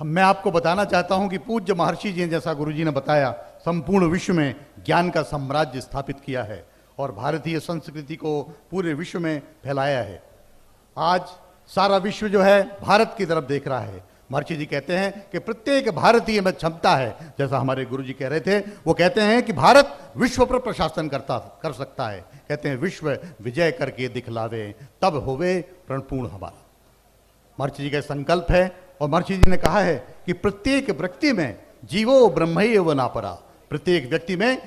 मैं आपको बताना चाहता हूं कि पूज्य महर्षि जी ने, जैसा गुरुजी ने बताया, संपूर्ण विश्व में ज्ञान का साम्राज्य स्थापित किया है और भारतीय संस्कृति को पूरे विश्व में फैलाया है। आज सारा विश्व जो है भारत की तरफ देख रहा है। महर्षि जी कहते हैं कि प्रत्येक भारतीय में क्षमता है, जैसा हमारे गुरुजी कह रहे थे, वो कहते हैं कि भारत विश्व पर प्रशासन कर सकता है। कहते हैं विश्व विजय करके दिखलावे, तब होवे प्रणपूर्ण हमारा। महर्षि जी का संकल्प है और महर्षि जी ने कहा है कि प्रत्येक व्यक्ति में जीवो ब्रह्मैव नापरा, प्रत्येक व्यक्ति में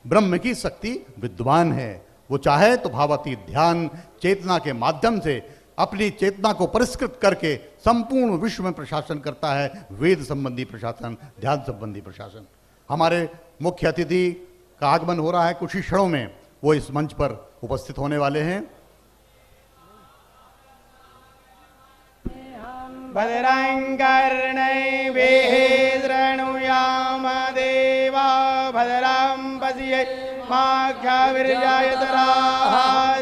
ब्रह्म की शक्ति विद्वान है। वो चाहे तो भावातीत ध्यान चेतना के माध्यम से अपनी चेतना को परिष्कृत करके संपूर्ण विश्व में प्रशासन करता है, वेद संबंधी प्रशासन, ध्यान संबंधी प्रशासन। हमारे मुख्य अतिथि का आगमन हो रहा है कुछ ही क्षणों में, वो इस मंच पर उपस्थित होने वाले हैं। भद्रं कर्णैः शृणुयाम देवा भद्रं पश्येमाक्षभिर्यजत्राः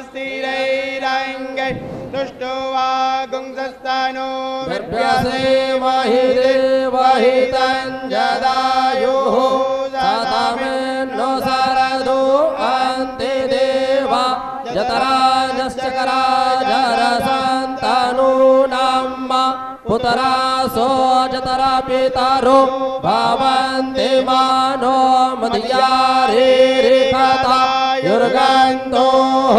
स्थिरैरङ्गैः तुष्टुवागुंसस्तनो विभ्यसेमहि देवहितं जदायुः सतमेनो सरदो अन्ते देवा जतराजश्चकराजरसन्तनूनां पुतरासो जतरा पितरो भवन्ति मानो मधियारेरिकता युर्गन्तोः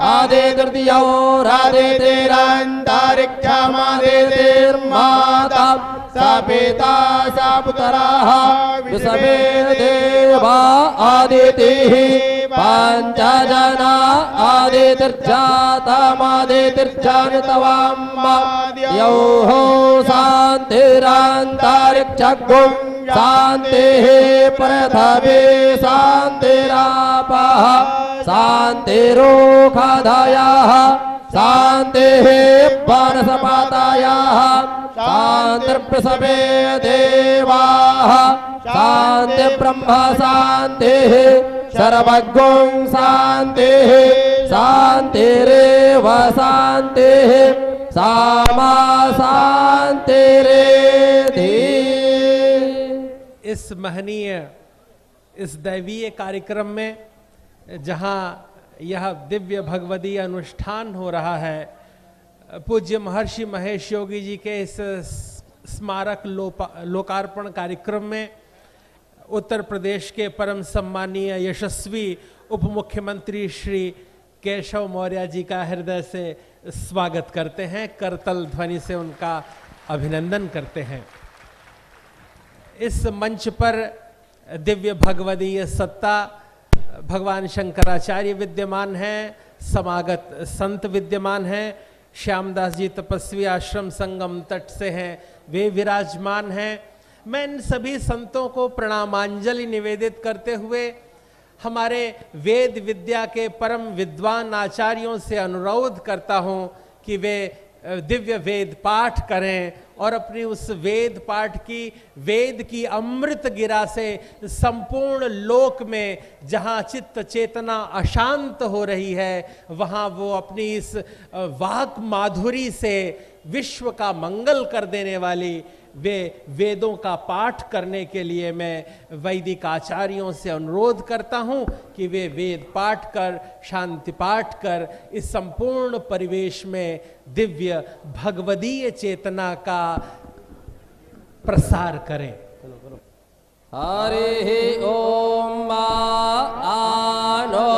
आदितृतीयो रादितिरन्तरिक्षमादितिर्माता स पिता स पुतराः विषमे देवा आदितिः पञ्चजना आदितिर्जातमादितिर्जानितवाम्माद्योः शान्तिरन्तरिक्षगुं शान्तिः पृथिवी शान्तिरापः शान्तिरोषधयः शान्तिः वनस्पतयः शान्तिर्पृथिवी देवाः शान्तिर्ब्रह्म शान्तिः सर्वगुं शान्तिः शान्तिरेव शान्तिः सामा शान्तिरेधि। इस महनीय, इस दैवीय कार्यक्रम में जहाँ यह दिव्य भगवदीय अनुष्ठान हो रहा है, पूज्य महर्षि महेश योगी जी के इस स्मारक लोकार्पण कार्यक्रम में उत्तर प्रदेश के परम सम्मानीय यशस्वी उप मुख्यमंत्री श्री केशव मौर्य जी का हृदय से स्वागत करते हैं, करतल ध्वनि से उनका अभिनंदन करते हैं। इस मंच पर दिव्य भगवदीय सत्ता भगवान शंकराचार्य विद्यमान हैं, समागत संत विद्यमान हैं, श्यामदास जी तपस्वी आश्रम संगम तट से हैं, वे विराजमान हैं। मैं इन सभी संतों को प्रणामांजलि निवेदित करते हुए हमारे वेद विद्या के परम विद्वान आचार्यों से अनुरोध करता हूं कि वे दिव्य वेद पाठ करें और अपनी उस वेद पाठ की, वेद की अमृत गिरा से संपूर्ण लोक में जहाँ चित्त चेतना अशांत हो रही है, वहाँ वो अपनी इस वाक माधुरी से विश्व का मंगल कर देने वाली वे वेदों का पाठ करने के लिए मैं वैदिक आचार्यों से अनुरोध करता हूं कि वे वेद पाठ कर, शांति पाठ कर इस संपूर्ण परिवेश में दिव्य भगवदीय चेतना का प्रसार करें। हरि ओम आनो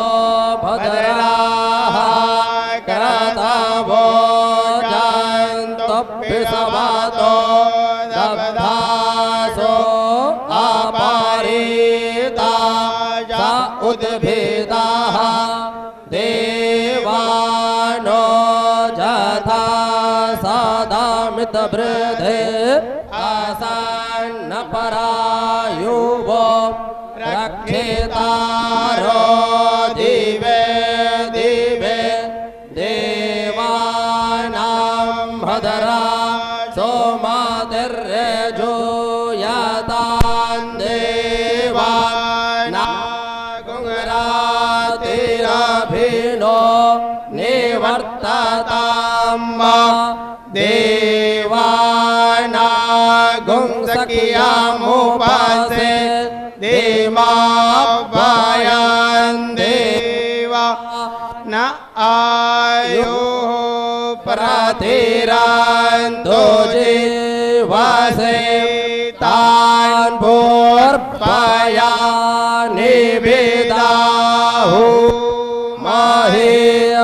भद्राः क्रतवो जन्तु सवातो दब्धासो अपरिता च उद्भिदाः देवानो यथा सदामितवृद्धे आसन्न परायुवो रक्षेतारो दिवे दिवे देवानां भद्रा सोमातिर्यजो यातां देवानागुंरातिरभिनो निवर्ततां देवानागुं सखियामुपासे देवापायान् देवा न आयो प्रतिरान्तो जीवासे तान् भूर्भयानि विदाहु महीभयां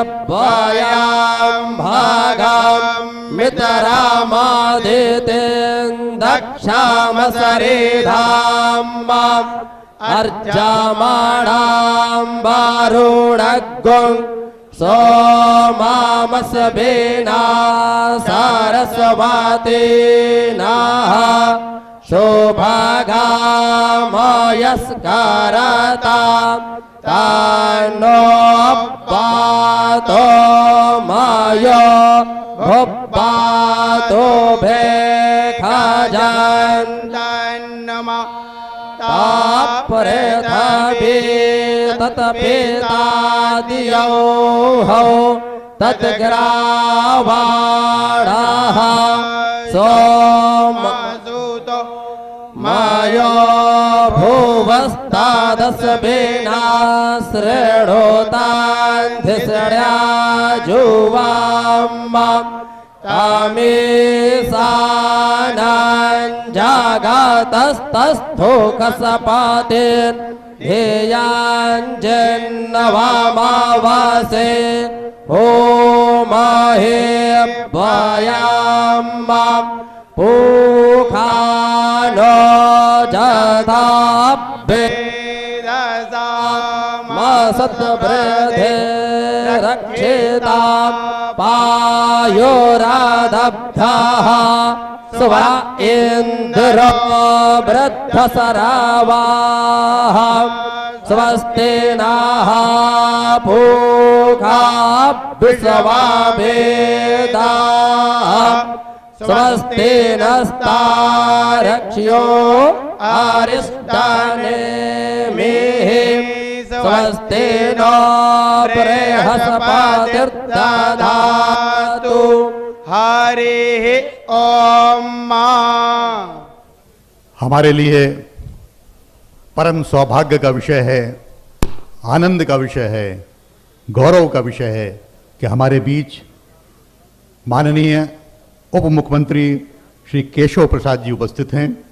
भागं मितरामादितेन् दक्षामसरिधाम् अर्जामाणां वारुणगुं सोमामसवेना सारस्वतीनाः शोभागामयस्करतां तान्नो पातो मायो भुपातो भेखजन् तापरेथभि तत्पेतादियो हौ तद्ग्रावाणः सोमसूतो मायो भुवस्तादस्वेना श्रेणोतान्धिसृण्या जुवाम् तामेशानां जागतस्तस्थोकसपातेन ध्येयाञ्जन्नवामावासे होमहेभ्यां पूखानो जथाभ्ये सत्वृद्धे रक्षेतां पायोरादब्धः स्व इन्द्रो वृद्धसरावाः स्वस्ति नः पूषा विश्ववेदाः स्वस्ति नस्तारक्ष्यो अरिष्टानेमिः स्वस्ति नो बृहस्पतिर्दधातु हरिः ओम। हमारे लिए परम सौभाग्य का विषय है, आनंद का विषय है, गौरव का विषय है कि हमारे बीच माननीय उप मुख्यमंत्री श्री केशव प्रसाद जी उपस्थित हैं।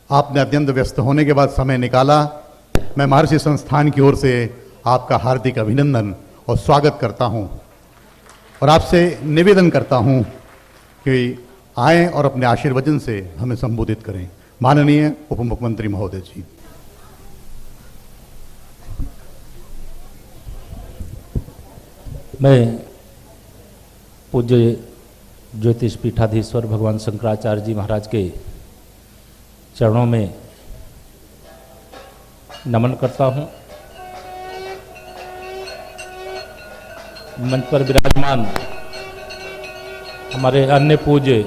आपने अत्यंत व्यस्त होने के बाद समय निकाला। मैं महर्षि संस्थान की ओर से आपका हार्दिक अभिनंदन और स्वागत करता हूं और आपसे निवेदन करता हूं कि आएं और अपने आशीर्वचन से हमें संबोधित करें। माननीय उप मुख्यमंत्री महोदय जी। मैं पूज्य ज्योतिष पीठाधीश्वर भगवान शंकराचार्य जी महाराज के चरणों में नमन करता हूँ। मंच पर विराजमान हमारे अन्य पूज्य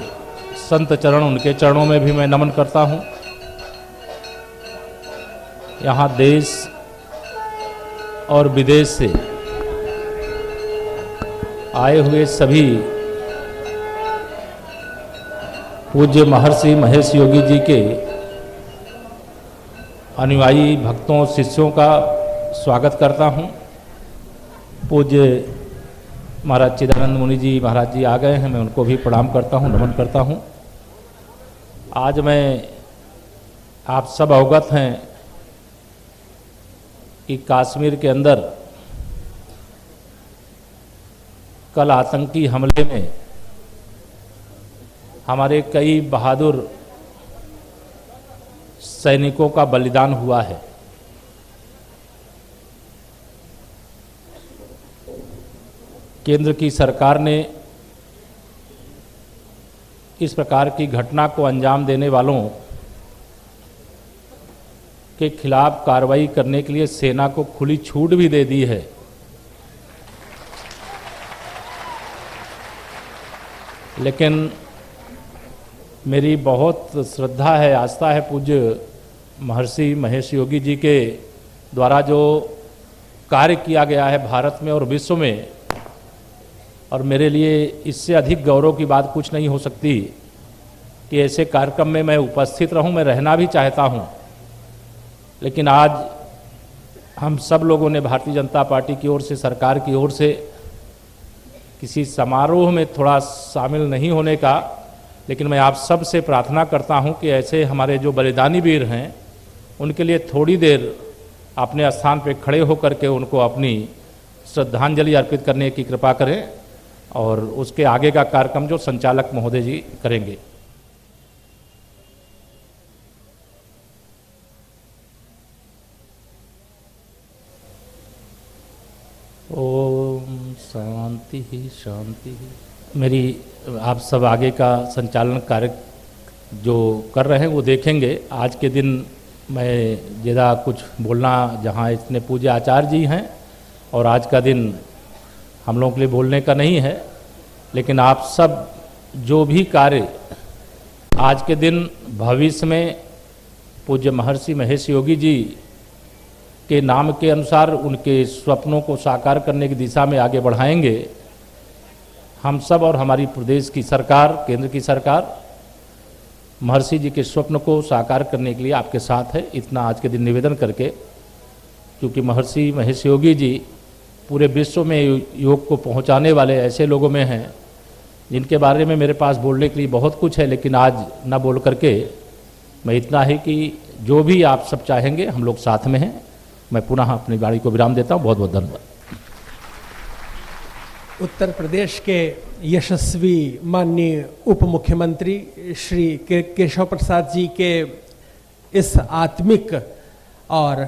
संत चरण, उनके चरणों में भी मैं नमन करता हूँ। यहाँ देश और विदेश से आए हुए सभी पूज्य महर्षि महेश योगी जी के अनुयायी भक्तों शिष्यों का स्वागत करता हूँ। पूज्य महाराज चिदानंद मुनि जी महाराज जी आ गए हैं, मैं उनको भी प्रणाम करता हूँ, नमन करता हूँ। आज मैं आप सब अवगत हैं कि कश्मीर के अंदर कल आतंकी हमले में हमारे कई बहादुर सैनिकों का बलिदान हुआ है। केंद्र की सरकार ने इस प्रकार की घटना को अंजाम देने वालों के खिलाफ कार्रवाई करने के लिए सेना को खुली छूट भी दे दी है। लेकिन मेरी बहुत श्रद्धा है, आस्था है पूज्य महर्षि महेश योगी जी के द्वारा जो कार्य किया गया है भारत में और विश्व में, और मेरे लिए इससे अधिक गौरव की बात कुछ नहीं हो सकती कि ऐसे कार्यक्रम में मैं उपस्थित रहूं, मैं रहना भी चाहता हूं, लेकिन आज हम सब लोगों ने भारतीय जनता पार्टी की ओर से, सरकार की ओर से किसी समारोह में थोड़ा शामिल नहीं होने का, लेकिन मैं आप सब से प्रार्थना करता हूं कि ऐसे हमारे जो बलिदानी वीर हैं उनके लिए थोड़ी देर अपने स्थान पर खड़े होकर के उनको अपनी श्रद्धांजलि अर्पित करने की कृपा करें और उसके आगे का कार्यक्रम जो संचालक महोदय जी करेंगे। ओम शांति ही शांति ही। मेरी आप सब आगे का संचालन कार्य जो कर रहे हैं वो देखेंगे। आज के दिन मैं ज़्यादा कुछ बोलना, जहाँ इतने पूज्य आचार्य जी हैं और आज का दिन हम लोगों के लिए बोलने का नहीं है, लेकिन आप सब जो भी कार्य आज के दिन भविष्य में पूज्य महर्षि महेश योगी जी के नाम के अनुसार उनके स्वप्नों को साकार करने की दिशा में आगे बढ़ाएंगे, हम सब और हमारी प्रदेश की सरकार, केंद्र की सरकार महर्षि जी के स्वप्न को साकार करने के लिए आपके साथ है। इतना आज के दिन निवेदन करके, क्योंकि महर्षि महेश योगी जी पूरे विश्व में योग को पहुंचाने वाले ऐसे लोगों में हैं जिनके बारे में मेरे पास बोलने के लिए बहुत कुछ है, लेकिन आज न बोल करके मैं इतना ही कि जो भी आप सब चाहेंगे हम लोग साथ में हैं। मैं पुनः अपनी वाणी को विराम देता हूँ। बहुत बहुत धन्यवाद। उत्तर प्रदेश के यशस्वी माननीय उप मुख्यमंत्री श्री केशव प्रसाद जी के इस आत्मिक और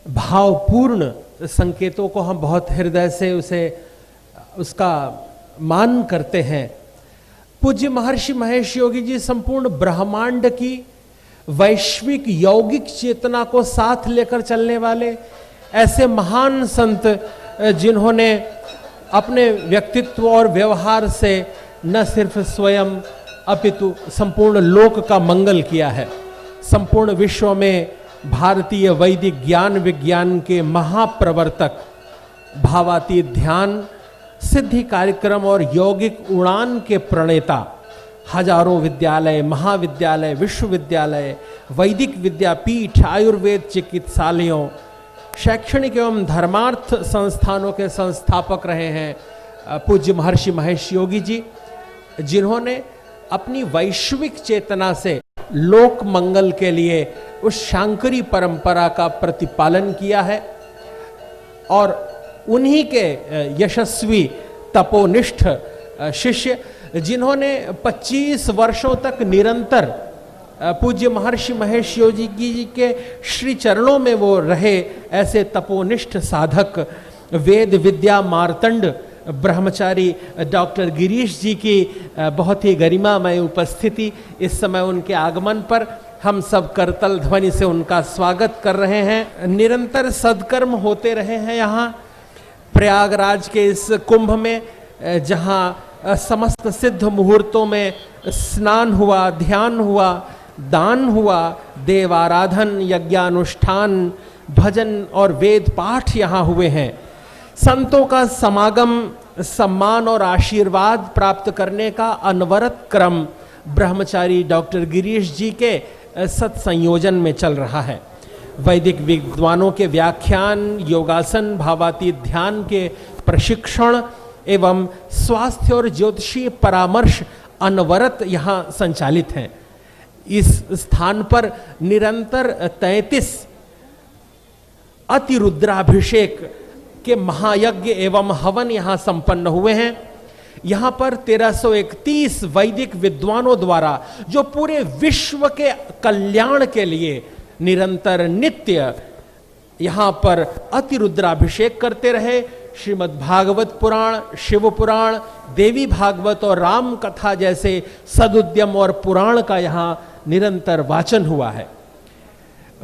भावपूर्ण संकेतों को हम बहुत हृदय से उसका मान करते हैं। पूज्य महर्षि महेश योगी जी संपूर्ण ब्रह्मांड की वैश्विक यौगिक चेतना को साथ लेकर चलने वाले ऐसे महान संत, जिन्होंने अपने व्यक्तित्व और व्यवहार से न सिर्फ स्वयं अपितु संपूर्ण लोक का मंगल किया है। संपूर्ण विश्व में भारतीय वैदिक ज्ञान विज्ञान के महाप्रवर्तक, भावातीत ध्यान, सिद्धि कार्यक्रम और यौगिक उड़ान के प्रणेता, हजारों विद्यालय, महाविद्यालय, विश्वविद्यालय, वैदिक विद्यापीठ, आयुर्वेद चिकित्सालयों, शैक्षणिक एवं धर्मार्थ संस्थानों के संस्थापक रहे हैं पूज्य महर्षि महेश योगी जी, जिन्होंने अपनी वैश्विक चेतना से लोक मंगल के लिए उस शांकरी परंपरा का प्रतिपालन किया है। और उन्हीं के यशस्वी तपोनिष्ठ शिष्य, जिन्होंने 25 वर्षों तक निरंतर पूज्य महर्षि महेश योगी जी के श्री चरणों में वो रहे, ऐसे तपोनिष्ठ साधक वेद विद्या मार्तंड ब्रह्मचारी डॉक्टर गिरीश जी की बहुत ही गरिमामय उपस्थिति। इस समय उनके आगमन पर हम सब करतल ध्वनि से उनका स्वागत कर रहे हैं। निरंतर सद्कर्म होते रहे हैं यहाँ प्रयागराज के इस कुंभ में, जहाँ समस्त सिद्ध मुहूर्तों में स्नान हुआ, ध्यान हुआ, दान हुआ, देवाराधन, यज्ञानुष्ठान, भजन और वेद पाठ यहाँ हुए हैं। संतों का समागम, सम्मान और आशीर्वाद प्राप्त करने का अनवरत क्रम ब्रह्मचारी डॉक्टर गिरीश जी के सत्संयोजन में चल रहा है। वैदिक विद्वानों के व्याख्यान, योगासन, भावातीत ध्यान के प्रशिक्षण एवं स्वास्थ्य और ज्योतिषीय परामर्श अनवरत यहाँ संचालित हैं। इस स्थान पर निरंतर 33 अतिरुद्राभिषेक के महायज्ञ एवं हवन यहाँ संपन्न हुए हैं। यहाँ पर 1331 वैदिक विद्वानों द्वारा जो पूरे विश्व के कल्याण के लिए निरंतर नित्य यहाँ पर अतिरुद्राभिषेक करते रहे। श्रीमद् भागवत पुराण, शिव पुराण, देवी भागवत और राम कथा जैसे सदुद्यम और पुराण का यहाँ निरंतर वाचन हुआ है।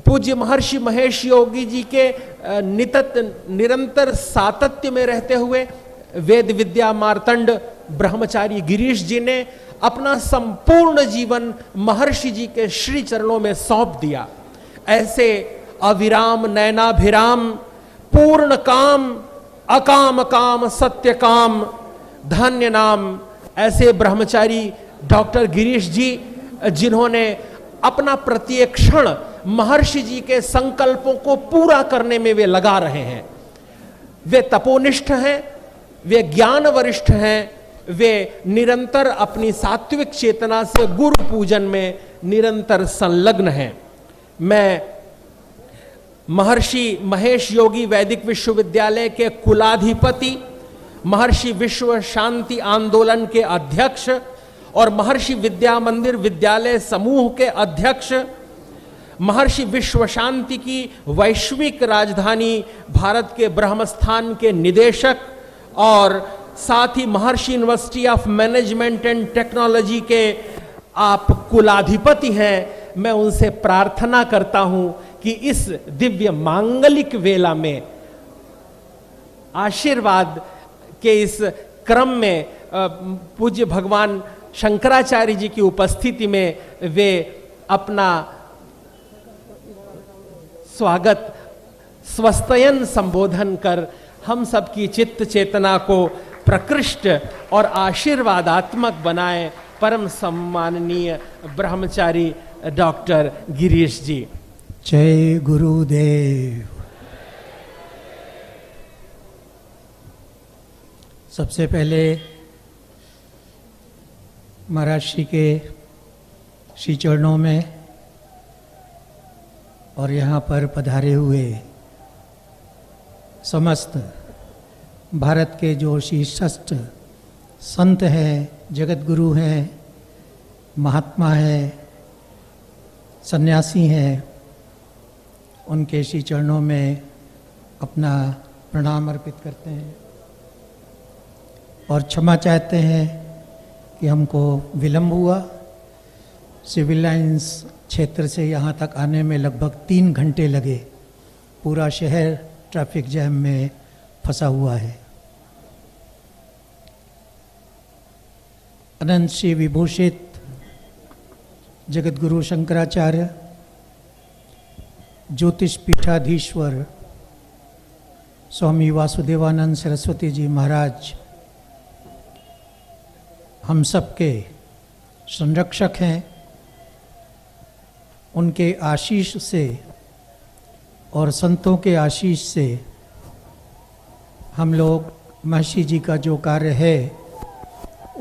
पूज्य महर्षि महेश योगी जी के निरंतर सातत्य में रहते हुए वेद विद्या मार्तंड ब्रह्मचारी गिरीश जी ने अपना संपूर्ण जीवन महर्षि जी के श्री चरणों में सौंप दिया। ऐसे अविराम नैनाभिराम पूर्ण काम अकाम काम सत्य काम धन्य नाम, ऐसे ब्रह्मचारी डॉक्टर गिरीश जी जिन्होंने अपना प्रत्येक क्षण महर्षि जी के संकल्पों को पूरा करने में वे लगा रहे हैं। वे तपोनिष्ठ हैं, वे ज्ञान वरिष्ठ हैं, वे निरंतर अपनी सात्विक चेतना से गुरु पूजन में निरंतर संलग्न हैं। मैं महर्षि महेश योगी वैदिक विश्वविद्यालय के कुलाधिपति, महर्षि विश्व शांति आंदोलन के अध्यक्ष और महर्षि विद्या मंदिर विद्यालय समूह के अध्यक्ष, महर्षि विश्व शांति की वैश्विक राजधानी भारत के ब्रह्मस्थान के निदेशक और साथ ही महर्षि university of management and technology के आप कुलाधिपति हैं। मैं उनसे प्रार्थना करता हूं कि इस दिव्य मांगलिक वेला में आशीर्वाद के इस क्रम में पूज्य भगवान शंकराचार्य जी की उपस्थिति में वे अपना स्वागत स्वस्तयन संबोधन कर हम सबकी चित्त चेतना को प्रकृष्ट और आशीर्वादात्मक बनाए। परम सम्माननीय ब्रह्मचारी डॉक्टर गिरीश जी। जय गुरुदेव। सबसे पहले महाराज श्री के श्री चरणों में और यहाँ पर पधारे हुए समस्त भारत के जो शीर्षस्थ संत हैं, जगत गुरु हैं, महात्मा हैं, सन्यासी हैं, उनके श्री चरणों में अपना प्रणाम अर्पित करते हैं और क्षमा चाहते हैं कि हमको विलंब हुआ। सिविल लाइंस क्षेत्र से यहाँ तक आने में लगभग 3 घंटे लगे। पूरा शहर ट्रैफिक जैम में फंसा हुआ है। अनंत श्री विभूषित जगत गुरु शंकराचार्य, ज्योतिष पीठाधीश्वर स्वामी वासुदेवानंद सरस्वती जी महाराज हम सबके संरक्षक हैं। उनके आशीष से और संतों के आशीष से हम लोग महर्षि जी का जो कार्य है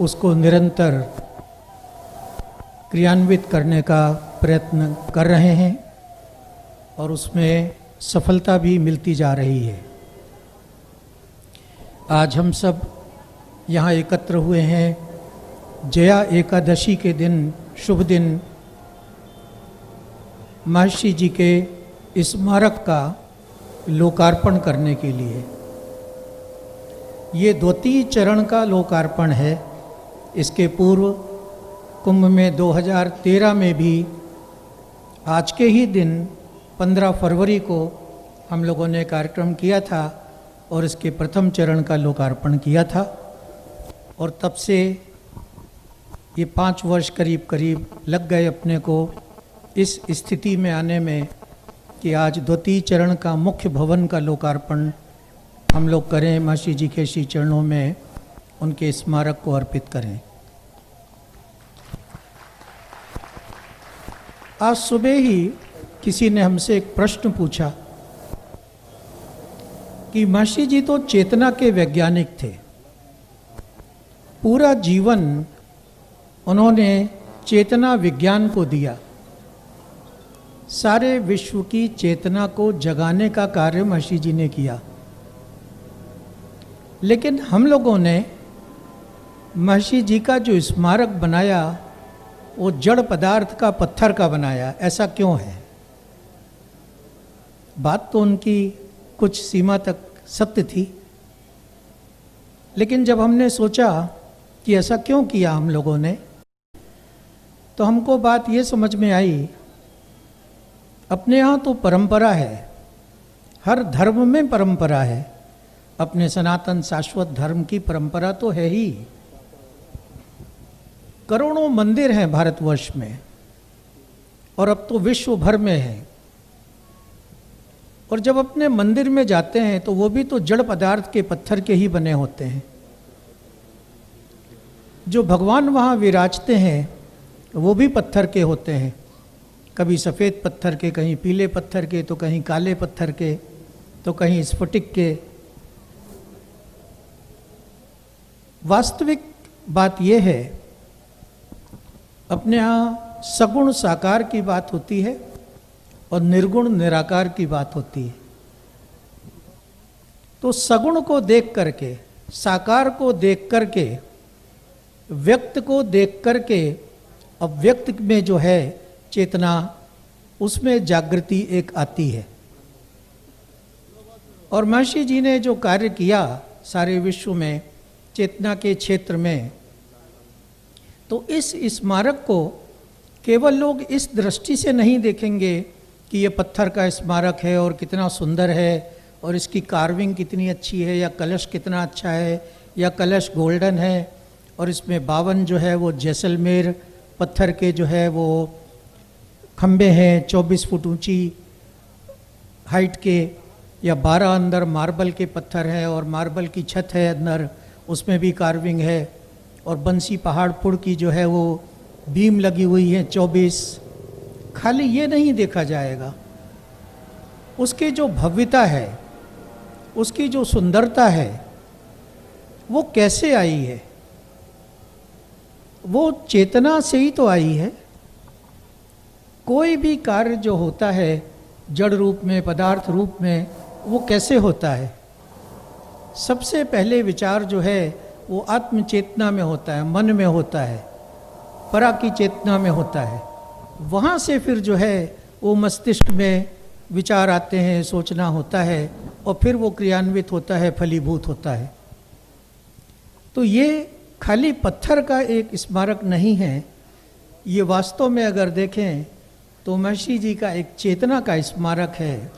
उसको निरंतर क्रियान्वित करने का प्रयत्न कर रहे हैं और उसमें सफलता भी मिलती जा रही है। आज हम सब यहाँ एकत्र हुए हैं जया एकादशी के दिन, शुभ दिन, महर्षि जी के स्मारक का लोकार्पण करने के लिए। ये द्वितीय चरण का लोकार्पण है। इसके पूर्व कुंभ में 2013 में भी आज के ही दिन 15 फरवरी को हम लोगों ने कार्यक्रम किया था और इसके प्रथम चरण का लोकार्पण किया था और तब से ये 5 वर्ष करीब करीब लग गए अपने को इस स्थिति में आने में कि आज द्वितीय चरण का मुख्य भवन का लोकार्पण हम लोग करें, महर्षि जी के श्री चरणों में उनके स्मारक को अर्पित करें। आज सुबह ही किसी ने हमसे एक प्रश्न पूछा कि महर्षि जी तो चेतना के वैज्ञानिक थे, पूरा जीवन उन्होंने चेतना विज्ञान को दिया, सारे विश्व की चेतना को जगाने का कार्य महर्षि जी ने किया, लेकिन हम लोगों ने महर्षि जी का जो स्मारक बनाया वो जड़ पदार्थ का, पत्थर का बनाया। ऐसा क्यों है? बात तो उनकी कुछ सीमा तक सत्य थी, लेकिन जब हमने सोचा कि ऐसा क्यों किया हम लोगों ने, तो हमको बात ये समझ में आई, अपने यहाँ तो परंपरा है, हर धर्म में परंपरा है, अपने सनातन शाश्वत धर्म की परंपरा तो है ही। करोड़ों मंदिर हैं भारतवर्ष में और अब तो विश्व भर में है। और जब अपने मंदिर में जाते हैं तो वो भी तो जड़ पदार्थ के, पत्थर के ही बने होते हैं। जो भगवान वहाँ विराजते हैं तो वो भी पत्थर के होते हैं, कभी सफ़ेद पत्थर के, कहीं पीले पत्थर के, तो कहीं काले पत्थर के, तो कहीं स्फटिक के। वास्तविक बात यह है, अपने यहाँ सगुण साकार की बात होती है और निर्गुण निराकार की बात होती है। तो सगुण को देख करके, साकार को देख करके, व्यक्त को देख करके अव्यक्त में जो है चेतना, उसमें जागृति एक आती है। और महर्षि जी ने जो कार्य किया सारे विश्व में चेतना के क्षेत्र में, तो इस स्मारक को केवल लोग इस दृष्टि से नहीं देखेंगे कि ये पत्थर का स्मारक है और कितना सुंदर है और इसकी कार्विंग कितनी अच्छी है, या कलश कितना अच्छा है, या कलश गोल्डन है और इसमें 52 जो है वो जैसलमेर पत्थर के जो है वो खम्बे हैं 24 फुट ऊंची हाइट के, या 12 अंदर मार्बल के पत्थर हैं और मार्बल की छत है अंदर, उसमें भी कार्विंग है, और बंसी पहाड़पुर की जो है वो बीम लगी हुई है 24। खाली ये नहीं देखा जाएगा, उसकी जो भव्यता है, उसकी जो सुंदरता है, वो कैसे आई है? वो चेतना से ही तो आई है। कोई भी कार्य जो होता है जड़ रूप में, पदार्थ रूप में, वो कैसे होता है? सबसे पहले विचार जो है वो आत्म चेतना में होता है, मन में होता है, परा की चेतना में होता है। वहाँ से फिर जो है वो मस्तिष्क में विचार आते हैं, सोचना होता है, और फिर वो क्रियान्वित होता है, फलीभूत होता है। तो ये खाली पत्थर का एक स्मारक नहीं है, ये वास्तव में अगर देखें तो महर्षि जी का एक चेतना का स्मारक है।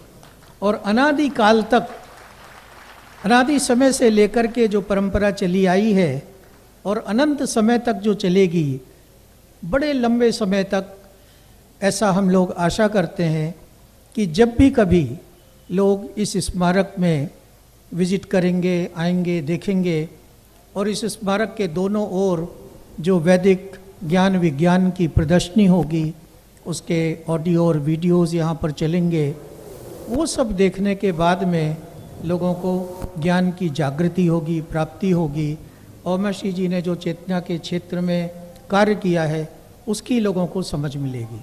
और अनादि काल तक, अनादि समय से लेकर के जो परंपरा चली आई है और अनंत समय तक जो चलेगी, बड़े लंबे समय तक, ऐसा हम लोग आशा करते हैं कि जब भी कभी लोग इस स्मारक में विजिट करेंगे, आएंगे, देखेंगे, और इस स्मारक के दोनों ओर जो वैदिक ज्ञान विज्ञान की प्रदर्शनी होगी, उसके ऑडियो और वीडियोस यहाँ पर चलेंगे, वो सब देखने के बाद में लोगों को ज्ञान की जागृति होगी, प्राप्ति होगी, और महर्षि जी ने जो चेतना के क्षेत्र में कार्य किया है उसकी लोगों को समझ मिलेगी।